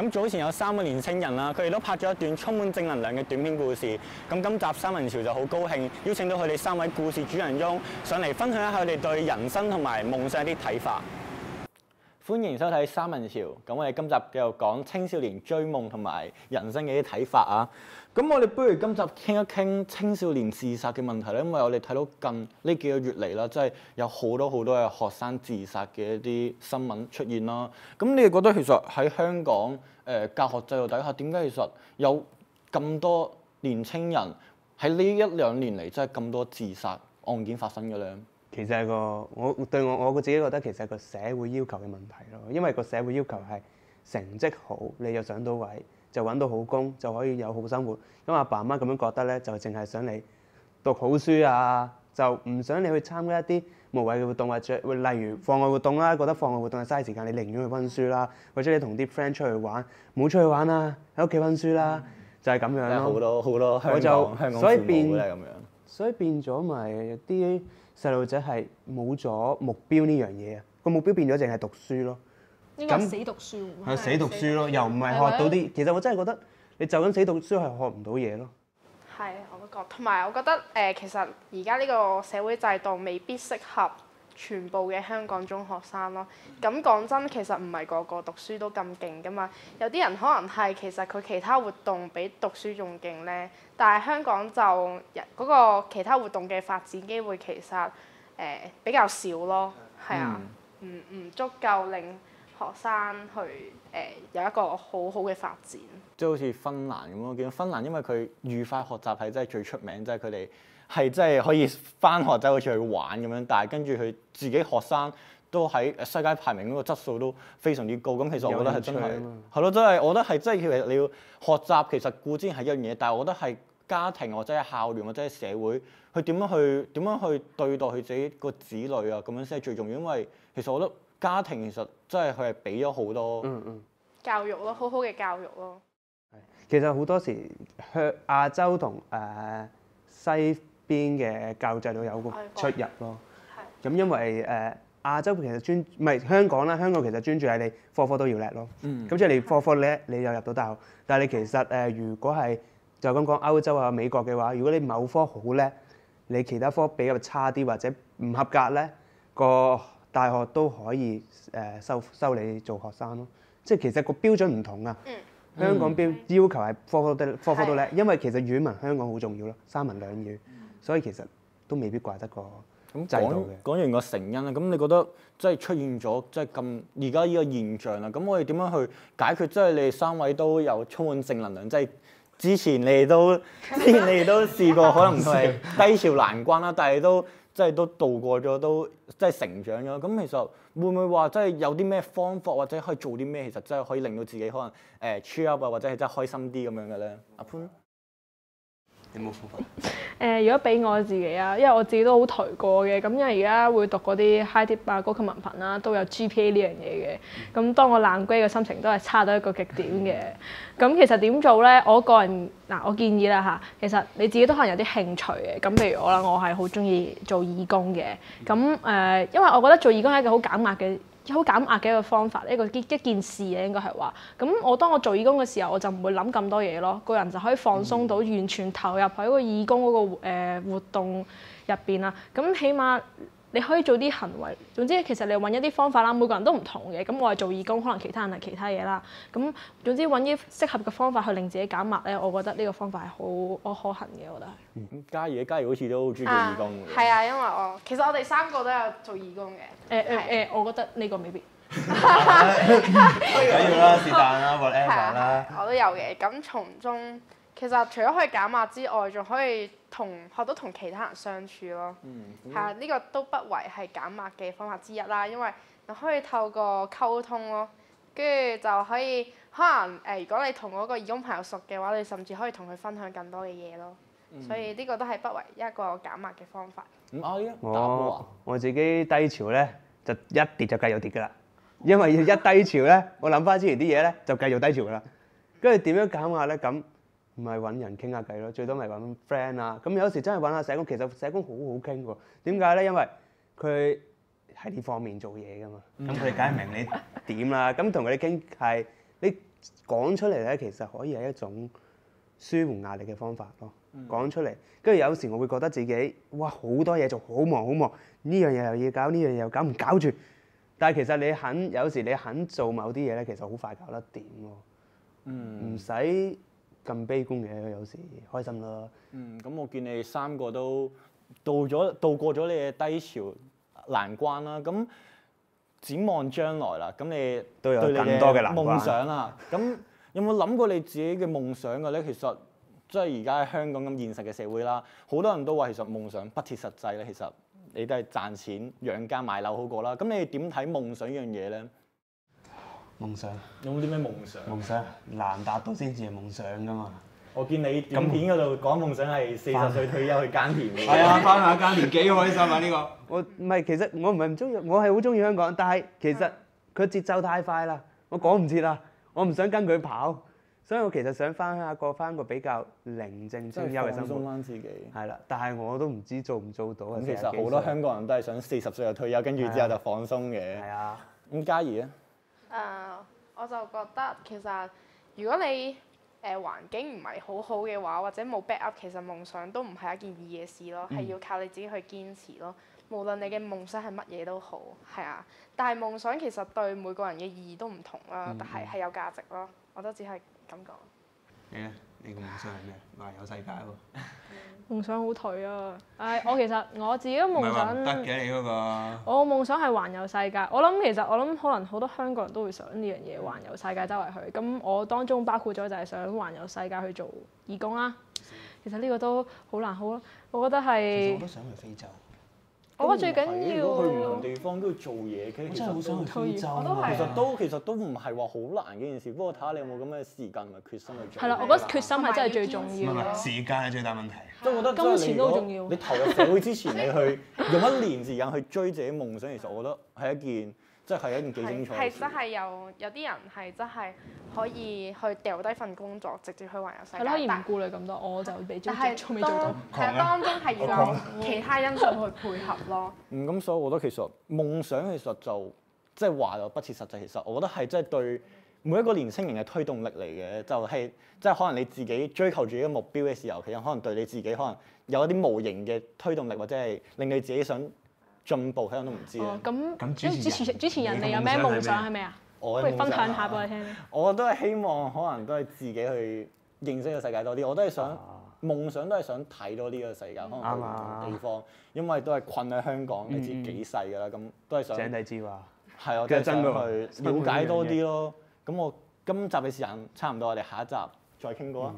咁早前有3個年青人啦，佢哋都拍咗一段充滿正能量嘅短片故事。咁今集三人潮就好高興邀請到佢哋3位故事主人翁上嚟分享一下佢哋對人生同埋夢想一啲睇法。歡迎收睇三人潮。咁我哋今集繼續講青少年追夢同埋人生嘅啲睇法啊。咁我哋不如今集傾一傾青少年自殺嘅問題咧，因為我哋睇到近呢幾個月嚟啦，即係有好多嘅學生自殺嘅一啲新聞出現啦。咁你哋覺得其實喺香港教學制度底下，點解其實有咁多年青人喺呢1-2年嚟，真係咁多自殺案件發生嘅咧？其實係我自己覺得其實係個社會要求嘅問題咯，因為個社會要求係成績好，你又上到位，就揾到好工，就可以有好生活。咁阿爸阿媽咁樣覺得咧，就淨係想你讀好書啊，就唔想你去參加一啲無謂嘅活動，或者例如課外活動啦，覺得課外活動係嘥時間，你寧願去温書啦，或者你同啲 friend 出去玩，唔好出去玩啦，喺屋企温書啦，就係咁樣咯。好多香港父母咧咁樣。所以變咗咪啲細路仔係冇咗目標呢樣嘢啊！個目標變咗淨係讀書咯。應該係死讀書喎。係死讀書咯，又唔係學到啲。其實我真係覺得你就咁死讀書係學唔到嘢咯。係，我都覺。同埋我覺得其實而家呢個社會制度未必適合全部嘅香港中學生咯。咁講真，其實唔係個個讀書都咁勁噶嘛。有啲人可能係其實佢其他活動比讀書仲勁咧，但係香港就嗰個其他活動嘅發展機會其實比較少咯。係啊，唔足夠令學生去有一個好好嘅發展。即係好似芬蘭咁咯，見到芬蘭因為佢愉快學習係真係最出名，即係佢哋係真係可以返學真係好似去玩咁樣，但係跟住佢自己學生都喺世界排名嗰個質素都非常之高。咁其實我覺得係真係咯，真係我覺得係真係其實你要學習，其實固之然係一樣嘢，但係我覺得係家庭或者係校園或者係社會，佢點樣去對待佢自己個子女啊，咁樣先係最重要。因為其實我覺得家庭其實真係佢係俾咗好多教育咯，好好嘅教育咯。其實好多時亞洲同西邊嘅教育制度有個出入咯。咁因為亞洲其實唔係香港啦，香港其實專注係你科科都要叻咯。咁即係你科科叻，你就入到大學。但係你其實如果係就咁講歐洲啊、美國嘅話，如果你某科好叻，你其他科比較差啲或者唔合格咧，個大學都可以收你做學生咯。即係其實個標準唔同啊。香港要求係科科都叻，因為其實語文香港好重要咯，3文2語，所以其實都未必怪得個制度嘅。講完個成因啦，咁你覺得即係出現咗即係咁而家呢個現象啦，咁我哋點樣去解決？即係你哋3位都有充滿正能量，即係之前你哋都試過可能係低潮難關啦，但係都度過咗，都即係成長咗。咁其實會唔會話即係有啲咩方法或者可以做啲咩，其實真係可以令到自己可能cheer up 啊，或者係真係開心啲咁樣嘅咧？阿潘有冇方法？如果俾我自己啊，因為我自己都好頹過嘅，咁因為而家會讀嗰啲 high dip 啊、高級文憑啦，都有 GPA 呢樣嘢嘅。咁當我爛 grade 嘅心情都係差到一個極點嘅。咁其實點做咧？我個人我建議啦嚇，其實你自己都可能有啲興趣嘅。咁譬如我啦，我係好中意做義工嘅。咁因為我覺得做義工係一個好減壓嘅一個方法，一件事嘅應該係話。咁當我做義工嘅時候，我就唔會諗咁多嘢咯，個人就可以放鬆到，完全投入喺個義工嗰個活動入邊啦。咁起碼你可以做啲行為，總之其實你揾一啲方法啦，每個人都唔同嘅。咁我係做義工，可能其他人係其他嘢啦。咁總之揾啲適合嘅方法去令自己減壓咧，我覺得呢個方法係好可行嘅，我覺得係。嘉怡好似都好中意做義工嘅。係啊，因為其實我哋3個都有做義工嘅。我覺得呢個未必。緊要啦，是但啦 ，whatever 啦。我都有嘅，咁從中其實除咗可以減壓之外，仲可以學到同其他人相處咯。係啊，呢個都不為係減壓嘅方法之一啦，因為你可以透過溝通咯，跟住就可以可能如果你同嗰個義工朋友熟嘅話，你甚至可以同佢分享更多嘅嘢咯。所以呢個都係不為一個減壓嘅方法。我自己低潮咧，就一跌就繼續跌㗎啦。因為一低潮咧，我諗翻之前啲嘢咧，就繼續低潮㗎啦。跟住點樣減壓咧？咁唔係揾人傾下偈咯，最多咪揾 friend 啊。咁有時真係揾下社工，其實社工好好傾喎。點解咧？因為佢喺呢方面做嘢㗎嘛。咁佢哋梗係明你點啦。咁同佢哋傾係你講出嚟咧，其實可以係一種舒緩壓力嘅方法咯。講出嚟，跟住有時我會覺得自己哇好多嘢做，好忙好忙，呢樣嘢又要搞，呢樣嘢又搞唔搞住。但係其實有時你肯做某啲嘢咧，其實好快搞得掂喎。唔使咁悲觀嘅，有時開心啦。咁我見你3個都渡過咗你嘅低潮難關啦。咁展望將來啦，咁你都有對你更多嘅難關夢想啦，咁有冇諗過你自己嘅夢想嘅咧？其實即係而家喺香港咁現實嘅社會啦，好多人都話其實夢想不切實際咧。其實你都係賺錢養家買樓好過啦。咁你哋點睇夢想呢樣嘢咧？夢想有冇啲咩夢想？夢想難達到先至係夢想㗎嘛。我見你短片嗰度講夢想係40歲退休去耕田嘅。係啊，翻下耕田幾開心啊！呢個我唔係，其實我唔係唔中意，我係好中意香港，但係其實佢節奏太快啦，我趕唔切啦，我唔想跟佢跑，所以我其實想過翻個比較寧靜清幽嘅生活。放鬆翻自己。係啦，但係我都唔知做唔做到啊！咁其實好多香港人都係想40歲就退休，跟住之後就放鬆嘅。係啊。咁嘉怡咧？我就覺得其實如果你環境唔係好好嘅話，或者冇 backup，其實夢想都唔係一件易嘅事咯，係要靠你自己去堅持咯。無論你嘅夢想係乜嘢都好，係啊。但係夢想其實對每個人嘅意義都唔同啦，但係有價值咯。我都只係咁講。你咧？你嘅夢想係咩？環遊世界喎。夢想好頹啊！我其實我自己嘅夢想唔係話唔得嘅，你嗰個。我夢想係環遊世界。我諗可能好多香港人都會想呢樣嘢，環遊世界周圍去。咁我當中包括咗就係想環遊世界去做義工啦。其實呢個都好難好咯，我覺得係。其實我都想去非洲。我覺得最緊要如果去唔同地方都要做嘢，其實真係好想去非洲。其實都唔係話好難嘅件事，不過睇下你有冇咁嘅時間同埋決心去做。係啦，我覺得決心係真係最重要。唔係時間係最大問題。即係我覺得金錢都好重要。你投入社會之前，你去用1年時間去追自己夢想，其實我覺得係一件幾精彩嘅事。係真係有啲人係真係可以去掉低份工作，直接去環遊世界。係咯，可以唔顧慮咁多，我就被追未做到。係當中係要有其他因素去配合咯。咁所以我覺得其實夢想其實就即係話又不切實際。其實我覺得係真係對每一個年青人嘅推動力嚟嘅，就係即係可能你自己追求住一個目標嘅時候，其實可能對你自己可能有一啲無形嘅推動力，或者係令你自己想進步，可能都唔知啊。咁主持人你有咩夢想係咩啊？不如分享下俾我聽。我都係希望可能都係自己去認識個世界多啲。我都係想夢想都係想睇多啲個世界，可能去唔同地方，因為都係困喺香港，你知幾細㗎啦，咁都係想井底之蛙。係我都係想去了解多啲咯。咁我今集嘅時間差唔多，我哋下一集再傾過啊。